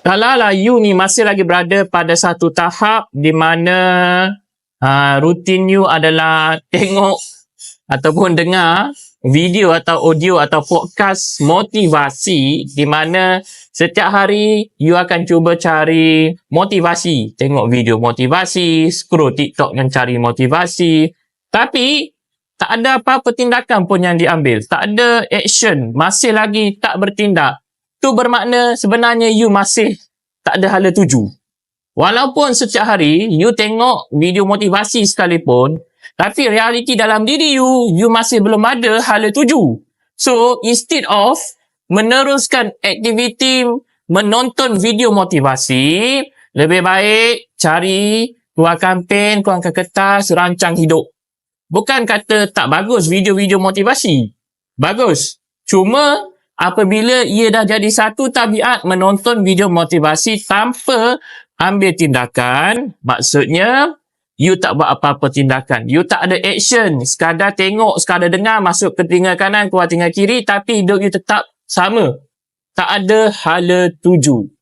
Kalau lah you ni masih lagi berada pada satu tahap di mana rutin you adalah tengok ataupun dengar video atau audio atau podcast motivasi, di mana setiap hari you akan cuba cari motivasi, tengok video motivasi, scroll TikTok yang cari motivasi, tapi tak ada apa-apa tindakan pun yang diambil, tak ada action, masih lagi tak bertindak. Tu bermakna sebenarnya you masih tak ada hala tuju. Walaupun setiap hari you tengok video motivasi sekalipun, tapi realiti dalam diri you masih belum ada hala tuju. So, instead of meneruskan aktiviti menonton video motivasi, lebih baik cari, keluarkan pen, keluarkan kertas, rancang hidup. Bukan kata tak bagus video-video motivasi. Bagus. Cuma apabila ia dah jadi satu tabiat menonton video motivasi tanpa ambil tindakan, maksudnya you tak buat apa-apa tindakan. You tak ada action. Sekadar tengok, sekadar dengar, masuk ke telinga kanan, keluar telinga kiri, tapi hidup you tetap sama. Tak ada hala tuju.